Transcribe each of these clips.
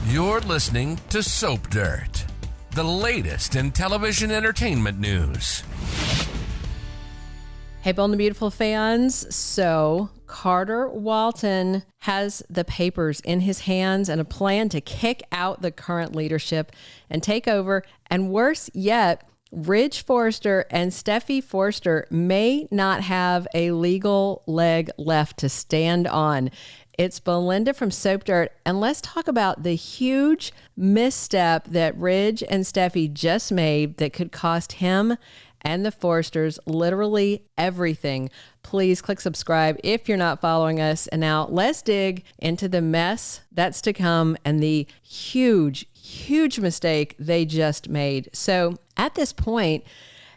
You're listening to Soap Dirt, the latest in television entertainment news. Hey, Bold and Beautiful fans. So Carter Walton has the papers in his hands and a plan to kick out the current leadership and take over. And worse yet, Ridge Forrester and Steffy Forrester may not have a legal leg left to stand on. It's Belinda from Soap Dirt, and let's talk about the huge misstep that Ridge and Steffy just made that could cost him and the Forresters literally everything. Please click subscribe if you're not following us. And now let's dig into the mess that's to come and the huge mistake they just made. So at this point,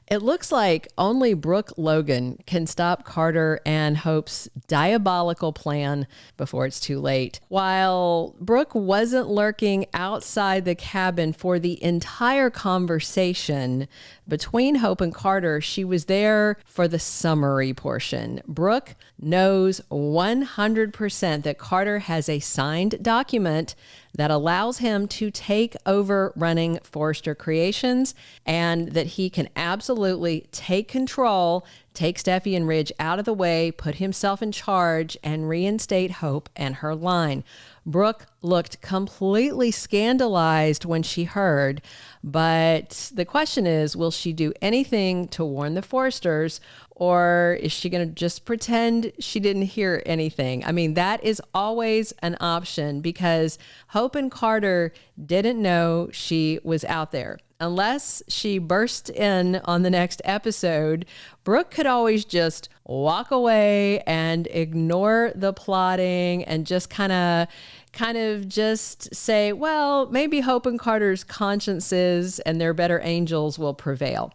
it looks like only Brooke Logan can stop Carter and Hope's diabolical plan before it's too late. While Brooke wasn't lurking outside the cabin for the entire conversation between Hope and Carter, she was there for the summary portion. Brooke knows 100% that Carter has a signed document that allows him to take over running Forrester Creations, and that he can absolutely take control, take Steffy and Ridge out of the way, put himself in charge, and reinstate Hope and her line. Brooke looked completely scandalized when she heard, but the question is, will she do anything to warn the Forresters, or is she going to just pretend she didn't hear anything? I mean, that is always an option because Hope and Carter didn't know she was out there. Unless she burst in on the next episode, Brooke could always just walk away and ignore the plotting and just kind of just say, well, maybe Hope and Carter's consciences and their better angels will prevail.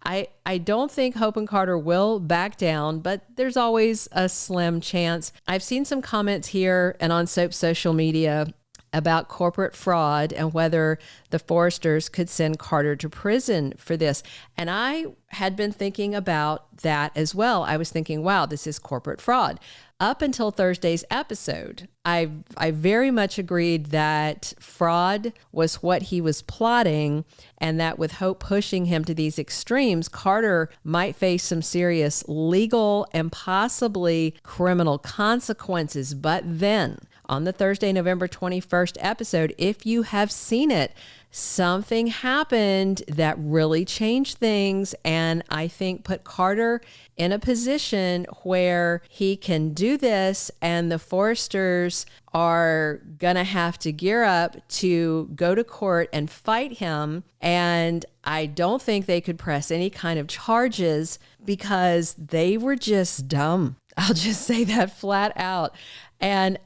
I don't think Hope and Carter will back down, but there's always a slim chance. I've seen some comments here and on Soap's social media about corporate fraud and whether the Forresters could send Carter to prison for this. And I had been thinking about that as well. I was thinking, wow, this is corporate fraud. Up until Thursday's episode, I very much agreed that fraud was what he was plotting, and that with Hope pushing him to these extremes, Carter might face some serious legal and possibly criminal consequences. But then on the Thursday, November 21st episode, if you have seen it, something happened that really changed things, and I think put Carter in a position where he can do this, and the Forresters are gonna have to gear up to go to court and fight him. And I don't think they could press any kind of charges because they were just dumb. I'll just say that flat out. And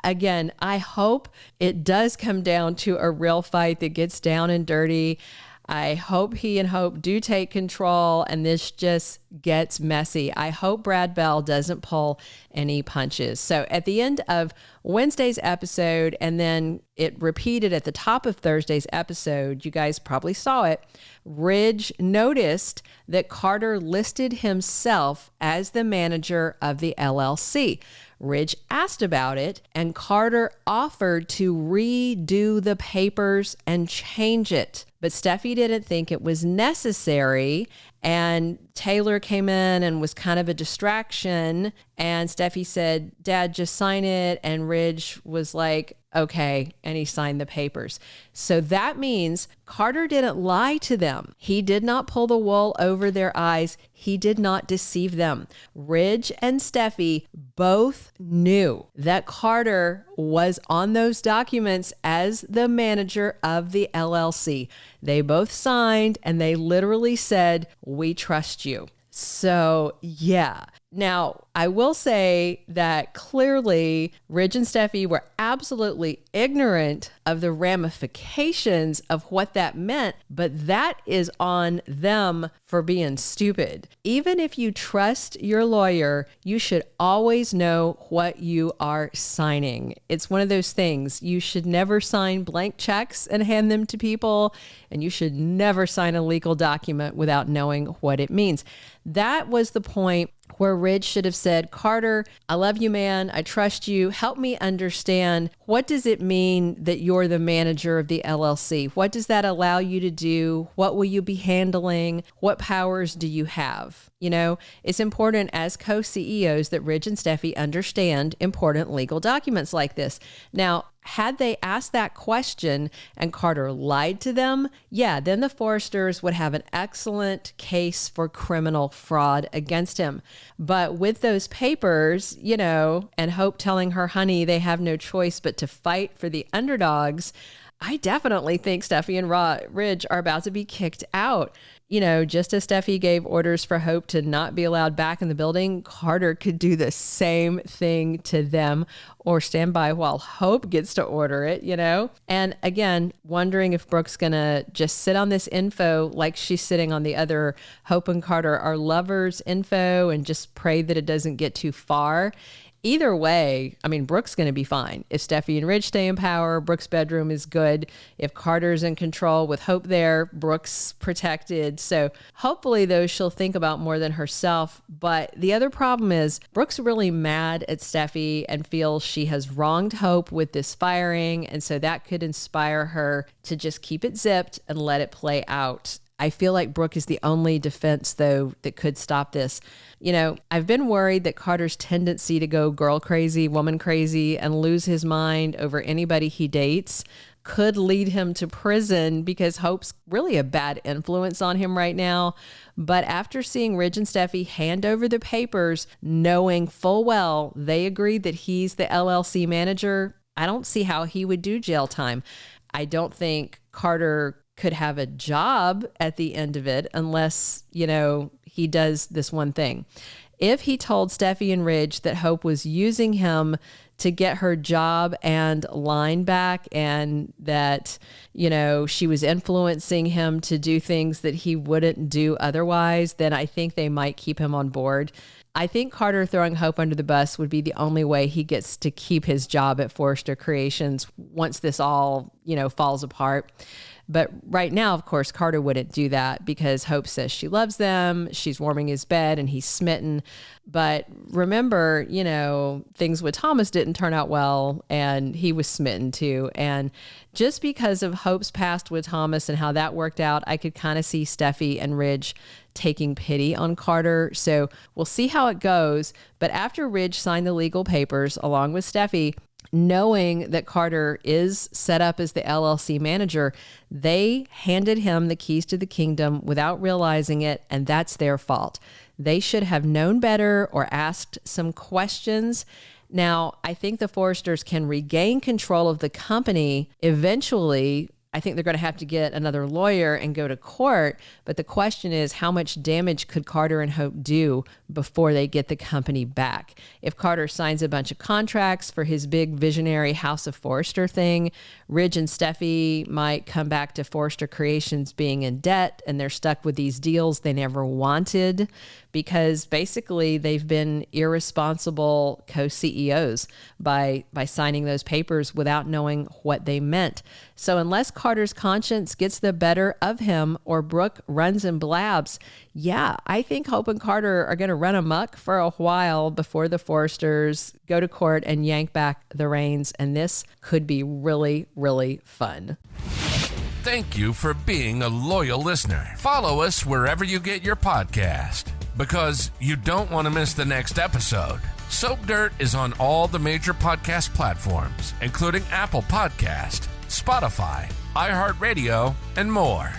again, I hope it does come down to a real fight that gets down and dirty. I hope he and Hope do take control and this just gets messy. I hope Brad Bell doesn't pull any punches. So at the end of Wednesday's episode, and then it repeated at the top of Thursday's episode, you guys probably saw it, Ridge noticed that Carter listed himself as the manager of the LLC. Ridge asked about it, and Carter offered to redo the papers and change it. But Steffy didn't think it was necessary, and Taylor came in and was kind of a distraction, and Steffy said, Dad, just sign it, and Ridge was like, okay, and he signed the papers. So that means Carter didn't lie to them. He did not pull the wool over their eyes. He did not deceive them. Ridge and Steffy both knew that Carter was on those documents as the manager of the LLC. They both signed, and they literally said, we trust you. So yeah. Now, I will say that clearly Ridge and Steffy were absolutely ignorant of the ramifications of what that meant, but that is on them for being stupid. Even if you trust your lawyer, you should always know what you are signing. It's one of those things. You should never sign blank checks and hand them to people, and you should never sign a legal document without knowing what it means. That was the point where Ridge should have said, Carter, I love you, man. I trust you. Help me understand, what does it mean that you're the manager of the LLC? What does that allow you to do? What will you be handling? What powers do you have? You know, it's important as co-CEOs that Ridge and Steffi understand important legal documents like this. Now, had they asked that question and Carter lied to them, yeah, then the Forresters would have an excellent case for criminal fraud against him. But with those papers, you know, and Hope telling her, honey, they have no choice but to fight for the underdogs, I definitely think Steffi and Ridge are about to be kicked out. You know, just as Steffi gave orders for Hope to not be allowed back in the building, Carter could do the same thing to them or stand by while Hope gets to order it, you know? And again, wondering if Brooke's going to just sit on this info like she's sitting on the other Hope and Carter are lovers info and just pray that it doesn't get too far. Either way, I mean, Brooke's going to be fine. If Steffi and Ridge stay in power, Brooke's bedroom is good. If Carter's in control with Hope there, Brooke's protected. So hopefully those she'll think about more than herself. But the other problem is Brooke's really mad at Steffi and feels she has wronged Hope with this firing. And so that could inspire her to just keep it zipped and let it play out. I feel like Brooke is the only defense, though, that could stop this. You know, I've been worried that Carter's tendency to go girl crazy, woman crazy, and lose his mind over anybody he dates could lead him to prison because Hope's really a bad influence on him right now. But after seeing Ridge and Steffi hand over the papers, knowing full well they agreed that he's the LLC manager, I don't see how he would do jail time. I don't think Carter could have a job at the end of it unless, you know, he does this one thing. If he told Steffi and Ridge that Hope was using him to get her job and line back and that, you know, she was influencing him to do things that he wouldn't do otherwise, then I think they might keep him on board. I think Carter throwing Hope under the bus would be the only way he gets to keep his job at Forrester Creations once this all, you know, falls apart. But right now, of course, Carter wouldn't do that because Hope says she loves them. She's warming his bed and he's smitten. But remember, you know, things with Thomas didn't turn out well and he was smitten too. And just because of Hope's past with Thomas and how that worked out, I could kind of see Steffi and Ridge taking pity on Carter. So we'll see how it goes. But after Ridge signed the legal papers along with Steffi, knowing that Carter is set up as the LLC manager, they handed him the keys to the kingdom without realizing it, and that's their fault. They should have known better or asked some questions. Now, I think the Forresters can regain control of the company eventually. I think they're going to have to get another lawyer and go to court. But the question is, how much damage could Carter and Hope do before they get the company back? If Carter signs a bunch of contracts for his big visionary House of Forrester thing, Ridge and Steffi might come back to Forrester Creations being in debt and they're stuck with these deals they never wanted because basically they've been irresponsible co-CEOs by signing those papers without knowing what they meant. So unless Carter's conscience gets the better of him or Brooke runs and blabs, yeah, I think Hope and Carter are going to run amok for a while before the Forresters go to court and yank back the reins. And this could be really, really fun. Thank you for being a loyal listener. Follow us wherever you get your podcast because you don't want to miss the next episode. Soap Dirt is on all the major podcast platforms, including Apple Podcast, Spotify, iHeartRadio, and more.